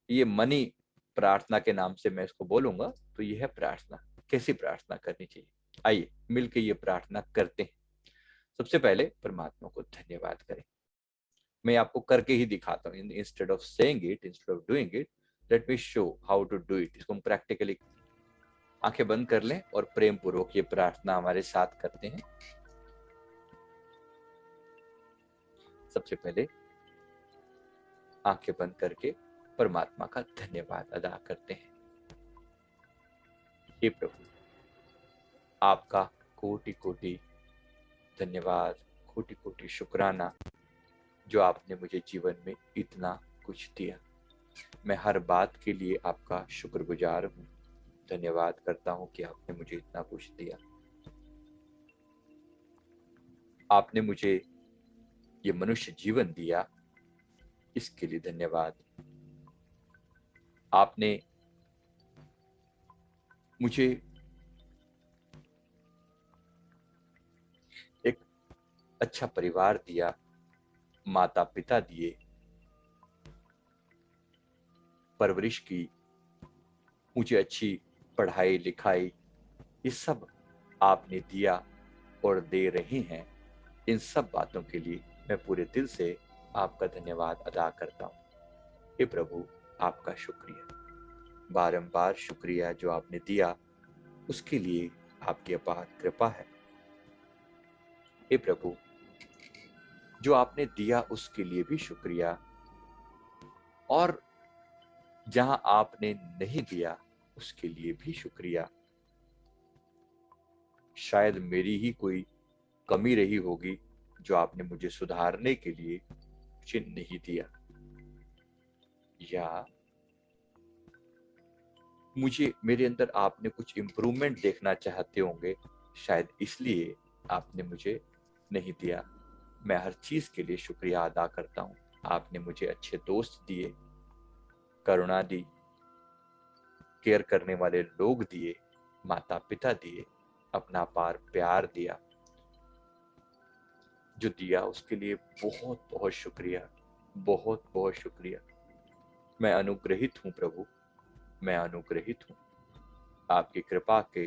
ये मनी प्रार्थना के नाम से मैं इसको बोलूंगा, तो ये है प्रार्थना। कैसी प्रार्थना करनी चाहिए, आइए मिलके ये प्रार्थना करते हैं। सबसे पहले परमात्मा को धन्यवाद करें। मैं आपको करके ही दिखाता हूँ, instead of saying it, instead of doing it, let me show how to do it. इसको हम प्रैक्टिकली, आंखें बंद कर लें और प्रेम पूर्वक ये प्रार्थना हमारे साथ करते हैं। सबसे पहले आंखें बंद करके परमात्मा का धन्यवाद अदा करते हैं। हे प्रभु, आपका कोटि कोटि धन्यवाद, कोटि कोटि शुक्राना, जो आपने मुझे जीवन में इतना कुछ दिया। मैं हर बात के लिए आपका शुक्रगुजार हूँ। धन्यवाद करता हूँ कि आपने मुझे इतना कुछ दिया। आपने मुझे ये मनुष्य जीवन दिया, इसके लिए धन्यवाद। आपने मुझे एक अच्छा परिवार दिया, माता पिता दिए, परवरिश की, मुझे अच्छी पढ़ाई लिखाई, ये सब आपने दिया और दे रहे हैं। इन सब बातों के लिए मैं पूरे दिल से आपका धन्यवाद अदा करता हूँ। हे प्रभु, आपका शुक्रिया, बारंबार शुक्रिया। जो आपने दिया उसके लिए आपकी अपार कृपा है। हे प्रभु, जो आपने दिया उसके लिए भी शुक्रिया, और जहां आपने नहीं दिया उसके लिए भी शुक्रिया। शायद मेरी ही कोई कमी रही होगी जो आपने मुझे सुधारने के लिए मुझे नहीं दिया, या मुझे मेरे अंदर आपने कुछ इम्प्रूवमेंट देखना चाहते होंगे, शायद इसलिए आपने मुझे नहीं दिया। मैं हर चीज के लिए शुक्रिया अदा करता हूँ। आपने मुझे अच्छे दोस्त दिए, करुणा दी, केयर करने वाले लोग दिए, माता पिता दिए, अपना अपार प्यार दिया। जो दिया उसके लिए बहुत बहुत शुक्रिया, बहुत बहुत शुक्रिया। मैं अनुग्रहित हूँ प्रभु, मैं अनुग्रहित हूँ। आपकी कृपा के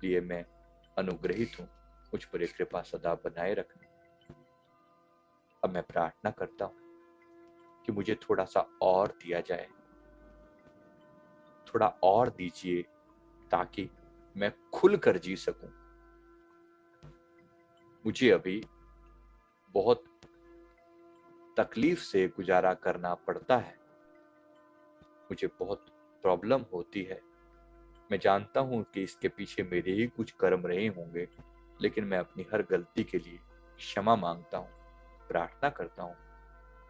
लिए मैं अनुग्रहित हूँ। मुझ पर एक कृपा सदा बनाए रखना। अब मैं प्रार्थना करता हूँ कि मुझे थोड़ा सा और दिया जाए, थोड़ा और दीजिए, ताकि मैं खुलकर जी सकूं। मुझे अभी बहुत तकलीफ से गुजारा करना पड़ता है, मुझे बहुत प्रॉब्लम होती है। मैं जानता हूं कि इसके पीछे मेरे ही कुछ कर्म रहे होंगे, लेकिन मैं अपनी हर गलती के लिए क्षमा मांगता हूं। प्रार्थना करता हूं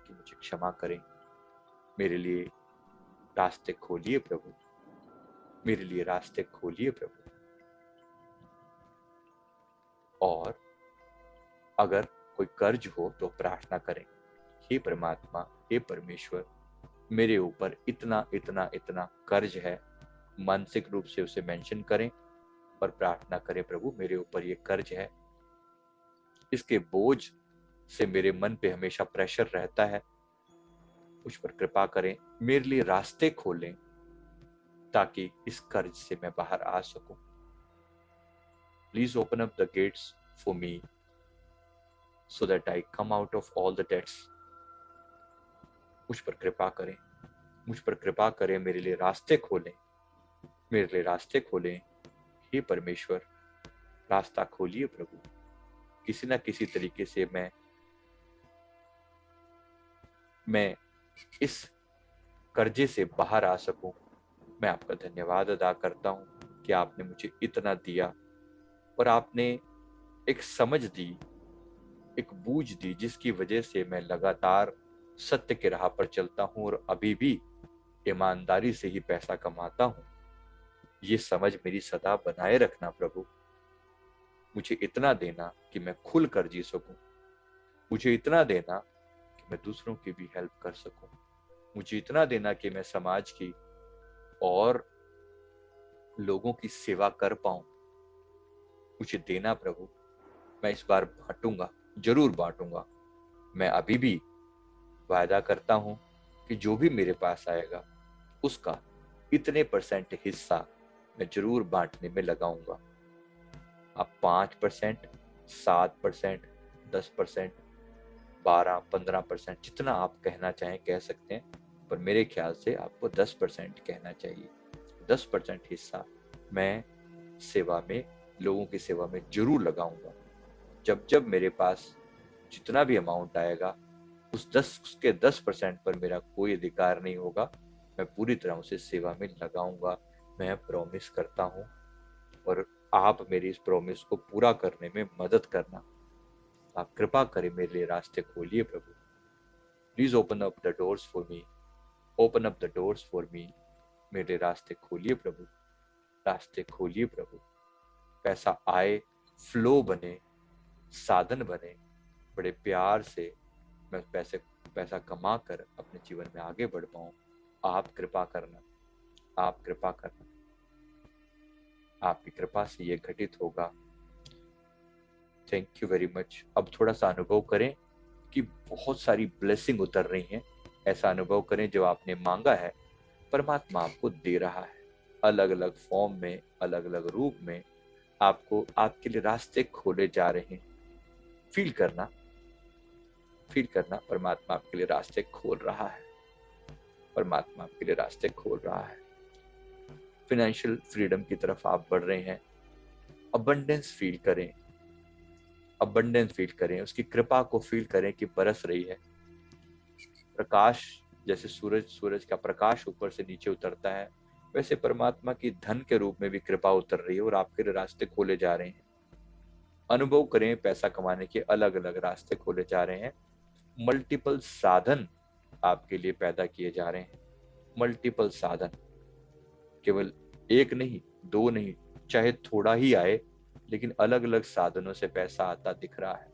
कि मुझे क्षमा करें। मेरे लिए रास्ते खोलिए प्रभु, मेरे लिए रास्ते खोलिए प्रभु। और अगर कोई कर्ज हो तो प्रार्थना करें, हे परमात्मा, हे परमेश्वर, मेरे ऊपर इतना इतना इतना कर्ज है। मानसिक रूप से उसे मेंशन करें और प्रार्थना करें, प्रभु मेरे ऊपर ये कर्ज है, इसके बोझ से मेरे मन पे हमेशा प्रेशर रहता है। मुझ पर कृपा करें, मेरे लिए रास्ते खोलें, ताकि इस कर्ज से मैं बाहर आ सकूं। Please open up the gates for me so that I come out of all the debts. मुझ पर कृपा करें, मुझ पर कृपा करें, मेरे लिए रास्ते खोलें, मेरे लिए रास्ते खोलें। हे परमेश्वर, रास्ता खोलिए प्रभु। किसी ना किसी तरीके से मैं इस कर्जे से बाहर आ सकूं। मैं आपका धन्यवाद अदा करता हूं कि आपने मुझे इतना दिया, और आपने एक समझ दी, एक बूझ दी, जिसकी वजह से मैं लगातार सत्य के राह पर चलता हूं और अभी भी ईमानदारी से ही पैसा कमाता हूं। ये समझ मेरी सदा बनाए रखना प्रभु। मुझे इतना देना कि मैं खुल कर जी सकूं, मुझे इतना देना कि मैं दूसरों की भी हेल्प कर सकूं, मुझे इतना देना कि मैं समाज की और लोगों की सेवा कर पाऊं। मुझे देना प्रभु। मैं इस बार बांटूंगा, जरूर बांटूंगा। मैं अभी भी वायदा करता हूं कि जो भी मेरे पास आएगा उसका इतने % हिस्सा मैं जरूर बांटने में लगाऊंगा। आप 5%, 7%, 10%, 12-15% जितना आप कहना चाहें कह सकते हैं, पर मेरे ख्याल से आपको 10% कहना चाहिए। 10% हिस्सा मैं सेवा में, लोगों की सेवा में जरूर लगाऊंगा। जब जब मेरे पास जितना भी अमाउंट आएगा, उसके 10% पर मेरा कोई अधिकार नहीं होगा। मैं पूरी तरह उसे सेवा में लगाऊंगा, मैं प्रॉमिस करता हूँ। और आप मेरी इस प्रॉमिस को पूरा करने में मदद करना। आप कृपा करें, मेरे लिए रास्ते खोलिए प्रभु। Please open up the doors for me, open up the doors for me. मेरे रास्ते खोलिए प्रभु, रास्ते खोलिए प्रभु। पैसा आए, फ्लो बने, साधन बने, बड़े प्यार से मैं पैसा कमा कर अपने जीवन में आगे बढ़ पाऊं। आप कृपा करना, आप कृपा करना। आपकी कृपा से ये घटित होगा। Thank you very much. अब थोड़ा सा अनुभव करें कि बहुत सारी ब्लेसिंग उतर रही हैं। ऐसा अनुभव करें जो आपने मांगा है परमात्मा आपको दे रहा है, अलग अलग फॉर्म में, अलग अलग रूप में आपको, आपके लिए रास्ते खोले जा रहे हैं। फील करना, फील करना, परमात्मा आपके लिए रास्ते खोल रहा है, परमात्मा आपके लिए रास्ते खोल रहा है। फाइनेंशियल फ्रीडम की तरफ आप बढ़ रहे हैं। अबंडेंस फील करें, अबंडेंस फील करें, उसकी कृपा को फील करें कि बरस रही है। प्रकाश, जैसे सूरज का प्रकाश ऊपर से नीचे उतरता है, वैसे परमात्मा की धन के रूप में भी कृपा उतर रही है और आपके लिए रास्ते खोले जा रहे हैं। अनुभव करें, पैसा कमाने के अलग अलग रास्ते खोले जा रहे हैं। मल्टीपल साधन आपके लिए पैदा किए जा रहे हैं। मल्टीपल साधन, केवल एक नहीं, दो नहीं, चाहे थोड़ा ही आए, लेकिन अलग अलग साधनों से पैसा आता दिख रहा है।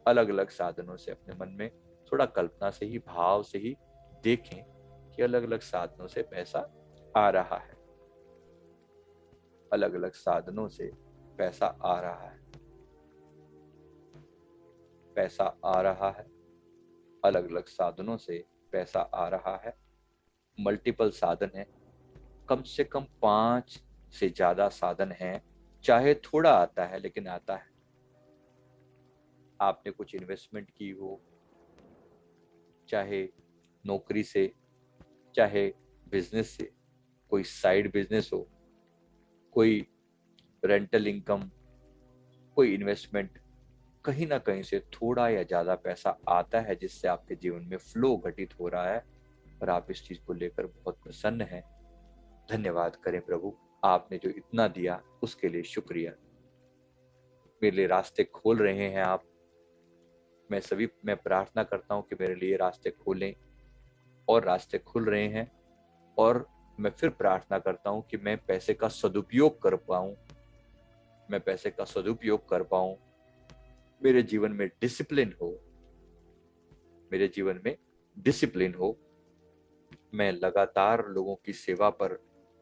अलग अलग साधनों से, अपने मन में थोड़ा कल्पना से ही, भाव से ही देखें कि अलग अलग साधनों से पैसा आ रहा है। अलग अलग साधनों से पैसा आ रहा है, पैसा आ रहा है। अलग अलग साधनों से पैसा आ रहा है। मल्टीपल साधन है, कम से कम 5 से ज्यादा साधन हैं। चाहे थोड़ा आता है लेकिन आता है। आपने कुछ इन्वेस्टमेंट की हो, चाहे नौकरी से, चाहे बिजनेस से, कोई साइड बिजनेस हो, कोई रेंटल इनकम, कोई इन्वेस्टमेंट, कहीं ना कहीं से थोड़ा या ज्यादा पैसा आता है जिससे आपके जीवन में फ्लो घटित हो रहा है और आप इस चीज को लेकर बहुत प्रसन्न हैं। धन्यवाद करें प्रभु, आपने जो इतना दिया उसके लिए शुक्रिया। मेरे लिए रास्ते खोल रहे हैं आप। मैं प्रार्थना करता हूं कि मेरे लिए रास्ते खोलें, और रास्ते खुल रहे हैं। और मैं फिर प्रार्थना करता हूं कि मैं पैसे का सदुपयोग कर पाऊं, मैं पैसे का सदुपयोग कर पाऊं। मेरे जीवन में डिसिप्लिन हो, मेरे जीवन में डिसिप्लिन हो। मैं लगातार लोगों की सेवा पर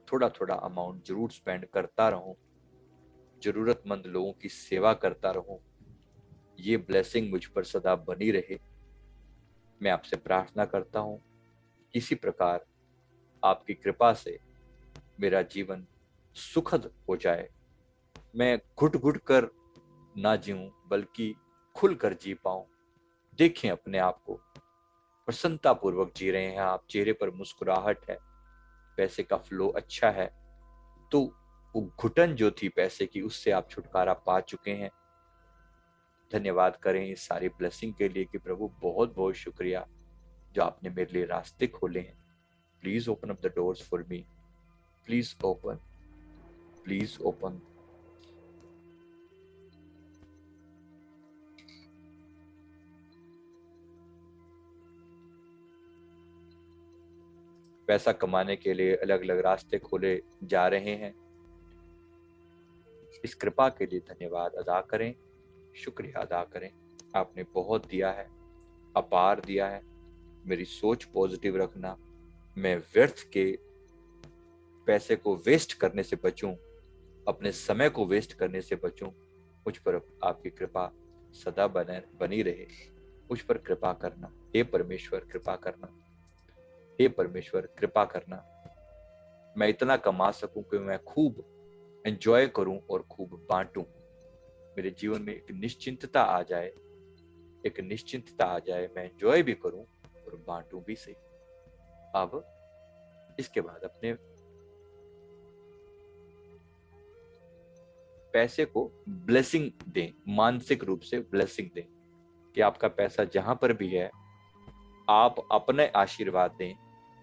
थोड़ा थोड़ा अमाउंट जरूर स्पेंड करता रहूं, जरूरतमंद लोगों की सेवा करता रहूं। ये ब्लेसिंग मुझ पर सदा बनी रहे। मैं आपसे प्रार्थना करता हूं, इसी प्रकार आपकी कृपा से मेरा जीवन सुखद हो जाए। मैं घुट घुट कर ना जीऊं, बल्कि खुलकर जी पाऊं। देखें अपने आप को, प्रसन्नता पूर्वक जी रहे हैं आप, चेहरे पर मुस्कुराहट है, पैसे का फ्लो अच्छा है। तो वो घुटन जो थी पैसे की, उससे आप छुटकारा पा चुके हैं। धन्यवाद करें इस सारी ब्लेसिंग के लिए कि प्रभु बहुत बहुत शुक्रिया जो आपने मेरे लिए रास्ते खोले हैं। Please open up the doors for me, please open, please open. पैसा कमाने के लिए अलग अलग रास्ते खोले जा रहे हैं। इस कृपा के लिए धन्यवाद अदा करें, शुक्रिया अदा करें। आपने बहुत दिया है, अपार दिया है। मेरी सोच पॉजिटिव रखना, मैं व्यर्थ के पैसे को वेस्ट करने से बचूं, अपने समय को वेस्ट करने से बचूं। मुझ पर आपकी कृपा सदा बनी रहे। मुझ पर कृपा करना हे परमेश्वर, कृपा करना हे परमेश्वर, कृपा करना। मैं इतना कमा सकूं कि मैं खूब एंजॉय करूं और खूब बांटूं। मेरे जीवन में एक निश्चिंतता आ जाए, एक निश्चिंतता आ जाए, मैं एंजॉय भी करूं और बांटूं भी सही। अब इसके बाद अपने पैसे को ब्लेसिंग दें, मानसिक रूप से ब्लेसिंग दें कि आपका पैसा जहां पर भी है, आप अपने आशीर्वाद दें।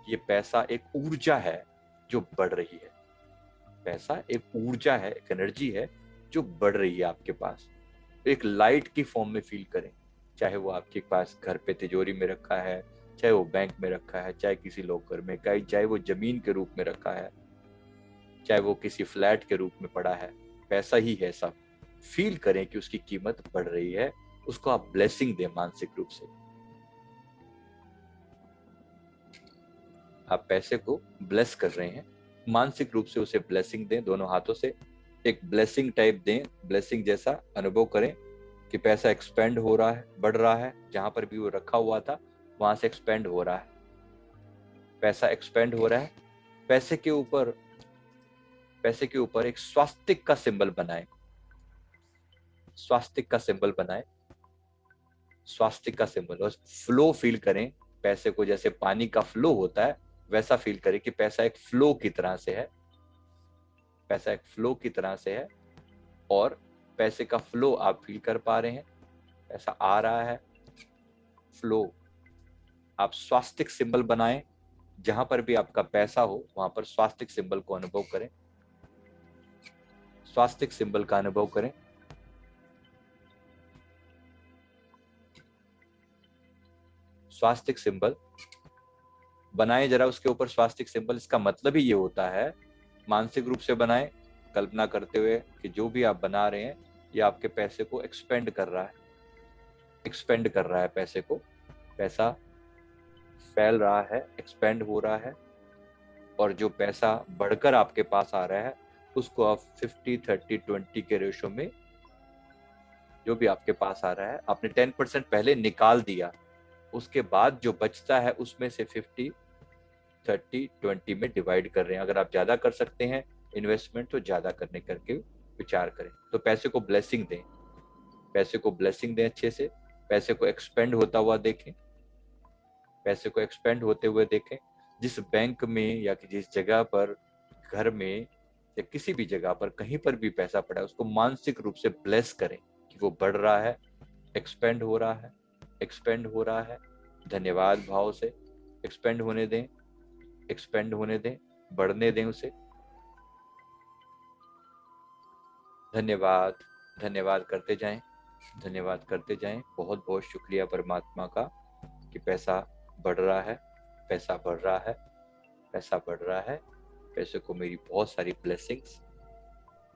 ये पैसा एक ऊर्जा है जो बढ़ रही है। पैसा एक ऊर्जा है, एक एनर्जी है जो बढ़ रही है आपके पास। एक लाइट की फॉर्म में फील करें, चाहे वो आपके पास घर पे तिजोरी में रखा है, चाहे वो बैंक में रखा है, चाहे किसी लॉकर में, चाहे वो जमीन के रूप में रखा है, चाहे वो किसी फ्लैट के रूप में पड़ा है, पैसा ही है सब। फील करें कि उसकी कीमत बढ़ रही है, उसको आप ब्लेसिंग दें मानसिक रूप से। आप पैसे को ब्लेस कर रहे हैं, मानसिक रूप से उसे ब्लेसिंग दें, दोनों हाथों से एक ब्लेसिंग टाइप दें, ब्लेसिंग जैसा अनुभव करें कि पैसा एक्सपेंड हो रहा है, बढ़ रहा है, जहां पर भी वो रखा हुआ था वहां से एक्सपेंड हो रहा है, पैसा एक्सपेंड हो रहा है। पैसे के ऊपर एक स्वास्तिक का सिंबल बनाएं, स्वास्तिक का सिंबल बनाएं, स्वास्तिक का सिंबल, और फ्लो फील करें पैसे को। जैसे पानी का फ्लो होता है वैसा फील करें कि पैसा एक फ्लो की तरह से है, पैसा एक फ्लो की तरह से है, और पैसे का फ्लो आप फील कर पा रहे हैं। पैसा आ रहा है, फ्लो। आप स्वास्तिक सिंबल बनाएं, जहां पर भी आपका पैसा हो वहां पर स्वास्तिक सिंबल को अनुभव करें, स्वास्तिक सिंबल का अनुभव करें। स्वास्तिक सिंबल बनाएं जरा, उसके ऊपर स्वास्तिक सिंबल। इसका मतलब ही ये होता है, मानसिक रूप से बनाएं, कल्पना करते हुए कि जो भी आप बना रहे हैं ये आपके पैसे को एक्सपेंड कर रहा है, एक्सपेंड कर रहा है पैसे को। पैसा फैल रहा है, एक्सपेंड हो रहा है, और जो पैसा बढ़कर आपके पास आ रहा है उसको आप 50-30-20 के रेशो में, जो भी आपके पास आ रहा है आपने 10% पहले निकाल दिया, उसके बाद जो बचता है उसमें से 50-30-20 में डिवाइड कर रहे हैं। अगर आप ज्यादा कर सकते हैं इन्वेस्टमेंट तो ज्यादा करने करके विचार करें। तो पैसे को ब्लेसिंग दें, पैसे को ब्लेसिंग दें अच्छे से, पैसे को एक्सपेंड होता हुआ देखें, पैसे को एक्सपेंड होते हुए देखें। जिस बैंक में या जिस जगह पर, घर में या किसी भी जगह पर कहीं पर भी पैसा पड़ा है उसको मानसिक रूप से ब्लेस करें कि वो बढ़ रहा है, एक्सपेंड हो रहा है, एक्सपेंड हो रहा है। धन्यवाद भाव से एक्सपेंड होने दें, एक्सपेंड होने दें, बढ़ने दें उसे। धन्यवाद, धन्यवाद करते जाएं, धन्यवाद करते जाएं। बहुत बहुत शुक्रिया परमात्मा का कि पैसा बढ़ रहा है, पैसा बढ़ रहा है, पैसा बढ़ रहा है। पैसे को मेरी बहुत सारी ब्लेसिंग्स,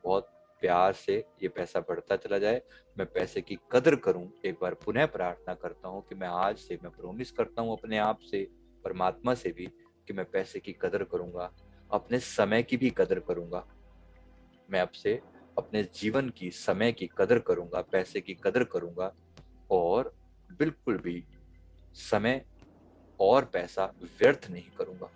बहुत प्यार से ये पैसा बढ़ता चला जाए। मैं पैसे की कदर करूं। एक बार पुनः प्रार्थना करता हूं कि मैं आज से, मैं प्रॉमिस करता हूं अपने आप से, परमात्मा से भी, कि मैं पैसे की कदर करूंगा, अपने समय की भी कदर करूंगा। मैं आपसे अपने जीवन की, समय की कदर करूंगा, पैसे की कदर करूंगा, और बिल्कुल भी समय और पैसा व्यर्थ नहीं करूंगा,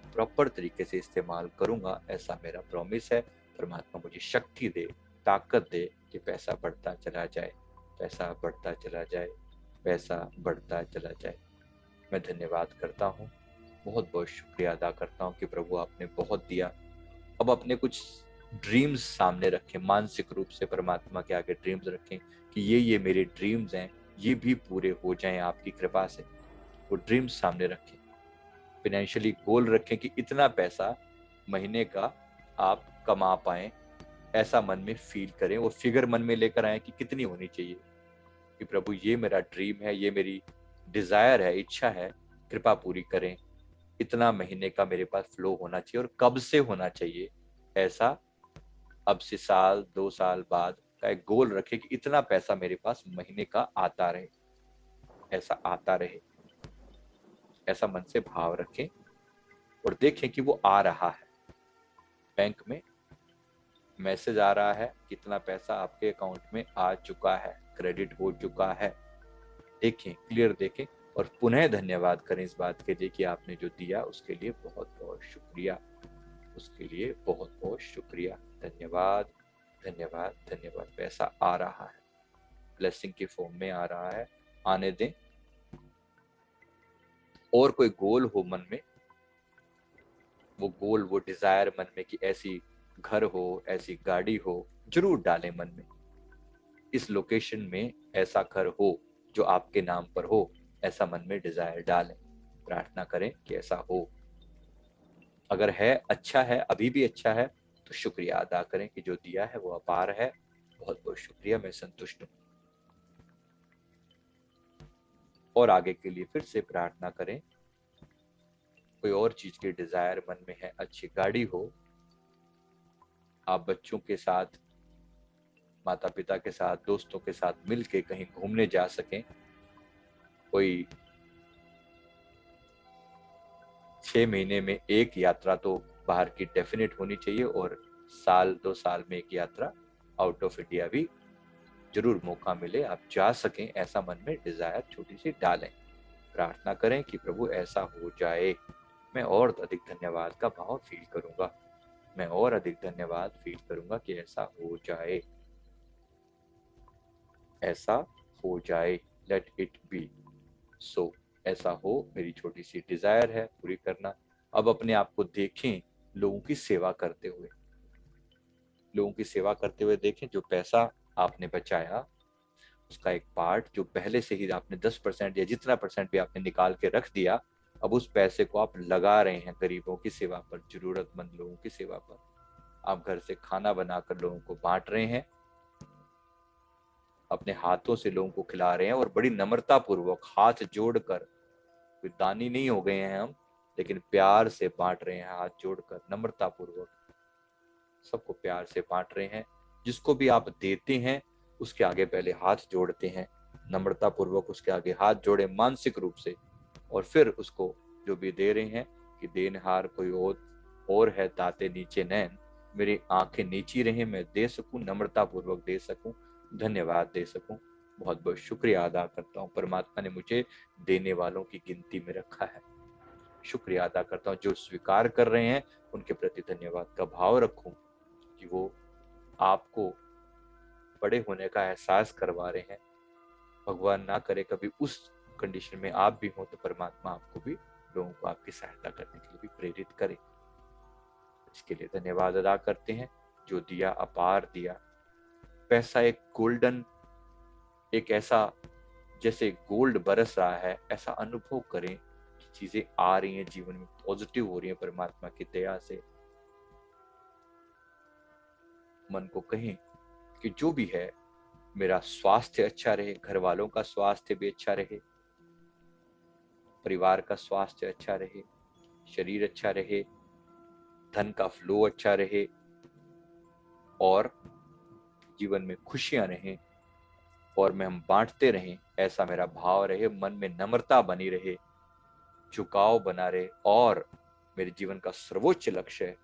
प्रॉपर तरीके से इस्तेमाल करूंगा। ऐसा मेरा प्रॉमिस है। परमात्मा मुझे शक्ति दे, ताकत दे कि पैसा बढ़ता चला जाए, पैसा बढ़ता चला जाए, पैसा बढ़ता चला जाए। मैं धन्यवाद करता हूँ, बहुत बहुत शुक्रिया अदा करता हूँ कि प्रभु आपने बहुत दिया। अब अपने कुछ ड्रीम्स सामने रखें, मानसिक रूप से परमात्मा के आगे ड्रीम्स रखें कि ये मेरे ड्रीम्स हैं, ये भी पूरे हो जाएं आपकी कृपा से। वो ड्रीम्स सामने रखें, फाइनेंशियली गोल रखें कि इतना पैसा महीने का आप कमा पाएं, ऐसा मन में फील करें। वो फिगर मन में लेकर आए कि कितनी होनी चाहिए, कि प्रभु ये मेरा ड्रीम है, ये मेरी डिजायर है, इच्छा है, कृपा पूरी करें। इतना महीने का मेरे पास फ्लो होना चाहिए, और कब से होना चाहिए ऐसा, अब से साल 2 साल बाद का एक गोल रखे कि इतना पैसा मेरे पास महीने का आता रहे, ऐसा आता रहे। ऐसा मन से भाव रखें और देखें कि वो आ रहा है। बैंक में मैसेज आ रहा है, कितना पैसा आपके अकाउंट में आ चुका है, क्रेडिट हो चुका है। देखें, क्लियर देखें, और पुनः धन्यवाद करें इस बात के लिए कि आपने जो दिया उसके लिए बहुत बहुत शुक्रिया। उसके लिए बहुत बहुत शुक्रिया। धन्यवाद, धन्यवाद, धन्यवाद। पैसा आ रहा है, ब्लेसिंग के फॉर्म में आ रहा है, आने दें। और कोई गोल हो मन में, वो गोल, वो डिजायर मन में कि ऐसी घर हो, ऐसी गाड़ी हो, जरूर डालें मन में। इस लोकेशन में ऐसा घर हो जो आपके नाम पर हो, ऐसा मन में डिजायर डालें, प्रार्थना करें कि ऐसा हो। अगर है, अच्छा है, अभी भी अच्छा है, तो शुक्रिया अदा करें कि जो दिया है वो अपार है। बहुत बहुत शुक्रिया, मैं संतुष्ट हूं। और आगे के लिए फिर से प्रार्थना करें। कोई और चीज की डिजायर मन में है, अच्छी गाड़ी हो, आप बच्चों के साथ, माता पिता के साथ, दोस्तों के साथ मिलके कहीं घूमने जा सकें। कोई 6 महीने में एक यात्रा तो बाहर की डेफिनेट होनी चाहिए, और साल 2 साल में एक यात्रा आउट ऑफ इंडिया भी जरूर मौका मिले, आप जा सकें, ऐसा मन में डिजायर छोटी सी डालें। प्रार्थना करें कि प्रभु ऐसा हो जाए। मैं और अधिक धन्यवाद का भाव फील करूंगा, मैं और अधिक धन्यवाद फील करूंगा कि ऐसा हो जाए, ऐसा हो जाए। लेट इट बी सो। ऐसा हो, मेरी छोटी सी डिजायर है पूरी करना। अब अपने आप को देखें लोगों की सेवा करते हुए, लोगों की सेवा करते हुए देखें। जो पैसा आपने बचाया, उसका एक पार्ट जो पहले से ही आपने 10% या जितना परसेंट भी आपने निकाल के रख दिया, अब उस पैसे को आप लगा रहे हैं गरीबों की सेवा पर, जरूरतमंद लोगों की सेवा पर। आप घर से खाना बनाकर लोगों को बांट रहे हैं, अपने हाथों से लोगों को खिला रहे हैं, और बड़ी नम्रता पूर्वक हाथ जोड़कर, कोई दानी नहीं हो गए हैं हम, लेकिन प्यार से बांट रहे हैं, हाथ जोड़कर नम्रता पूर्वक सबको प्यार से बांट रहे हैं। जिसको भी आप देते हैं उसके आगे पहले हाथ जोड़ते हैं, नम्रता पूर्वक उसके आगे हाथ जोड़े मानसिक रूप से, और फिर उसको जो भी दे रहे हैं कि देनहार कोई और है, दाते नीचे नैन, मेरी आंखें नीची रहे, मैं दे सकूं, नम्रता पूर्वक दे सकूं, धन्यवाद दे सकूं। बहुत बहुत शुक्रिया अदा करता हूँ, परमात्मा ने मुझे देने वालों की गिनती में रखा है। शुक्रिया अदा करता हूँ, जो स्वीकार कर रहे हैं उनके प्रति धन्यवाद का भाव रखूं कि वो आपको बड़े होने का एहसास करवा रहे हैं। भगवान ना करे कभी उस कंडीशन में आप भी हो, तो परमात्मा आपको भी, लोगों को आपकी सहायता करने के लिए भी प्रेरित करे। इसके लिए धन्यवाद अदा करते हैं। जो दिया अपार दिया। पैसा एक गोल्डन, एक ऐसा, जैसे गोल्ड बरस रहा है, ऐसा अनुभव करें कि चीजें आ रही हैं जीवन में, पॉजिटिव हो रही हैं परमात्मा की दया से। मन को कहें कि जो भी है, मेरा स्वास्थ्य अच्छा रहे, घर वालों का स्वास्थ्य भी अच्छा रहे, परिवार का स्वास्थ्य अच्छा रहे, शरीर अच्छा रहे, धन का फ्लो अच्छा रहे, और जीवन में खुशियां रहें, और में हम बांटते रहें, ऐसा मेरा भाव रहे। मन में नम्रता बनी रहे, झुकाव बना रहे, और मेरे जीवन का सर्वोच्च लक्ष्य है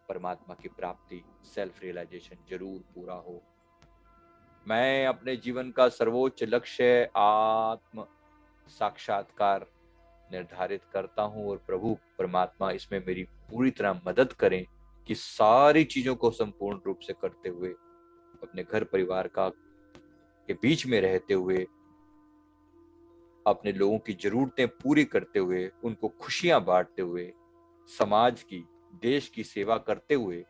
परमात्मा की प्राप्ति, सेल्फ रियलाइजेशन जरूर पूरा हो। मैं अपने जीवन का सर्वोच्च लक्ष्य आत्म साक्षात्कार निर्धारित करता हूं, और प्रभु परमात्मा इसमें मेरी पूरी तरह मदद करें कि सारी चीजों को संपूर्ण रूप से करते हुए, अपने घर परिवार का के बीच में रहते हुए, अपने लोगों की जरूरतें पूरी करते हुए, उनको खुशियां बांटते हुए, समाज की, देश की सेवा करते हुए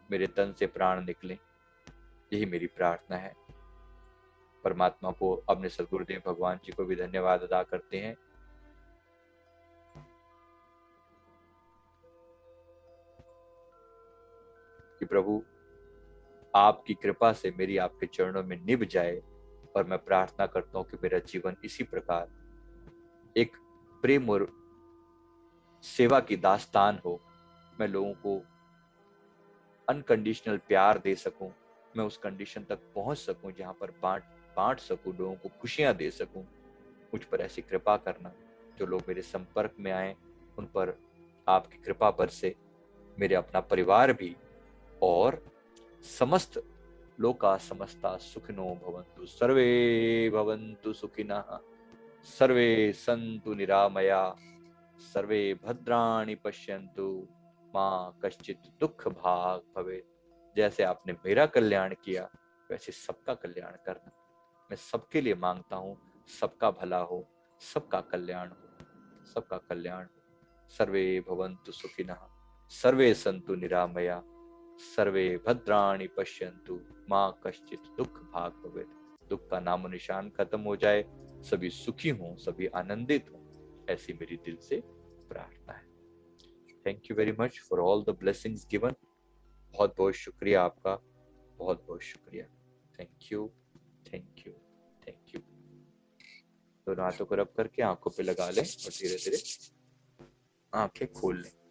मेरे तन से प्राण निकलें, यही मेरी प्रार्थना है। परमात्मा को, अपने सदगुरुदेव भगवान जी को भी धन्यवाद अदा करते हैं कि प्रभु आपकी कृपा से मेरी आपके चरणों में निभ जाए, और मैं प्रार्थना करता हूं कि मेरा जीवन इसी प्रकार एक प्रेम और सेवा की दास्तान हो। मैं लोगों को अनकंडीशनल प्यार दे सकूं, मैं उस कंडीशन तक पहुंच सकूं जहां पर बांट बांट सकूं, लोगों को खुशियां दे सकूं। मुझ पर ऐसी कृपा करना, जो लोग मेरे संपर्क में आए उन पर आपकी कृपा बरसे, मेरे अपना परिवार भी, और समस्त लोका समस्ता सुखिनो भवन्तु, सर्वे भवन्तु सुखिनः, सर्वे सन्तु निरामया, सर्वे भद्राणि पश्यन्तु, माँ कश्चित दुख भाग भवे। जैसे आपने मेरा कल्याण किया वैसे सबका कल्याण करना। मैं सबके लिए मांगता हूँ, सबका भला हो, सबका कल्याण हो, सबका कल्याण हो। सर्वे भवन्तु सुखिनः, सर्वे सन्तु निरामया, सर्वे भद्राणि पश्यन्तु, माँ कश्चित दुख भाग भवेत्। दुख का नामो निशान खत्म हो जाए, सभी सुखी हों, सभी आनंदित हों, ऐसी मेरी दिल से प्रार्थना है। Thank you very much for all the blessings given. बहुत बहुत शुक्रिया आपका, बहुत बहुत शुक्रिया। Thank you, thank you, thank you. दोनों हाथों को रब करके आंखों पे लगा लें और धीरे धीरे आंखें खोल लें।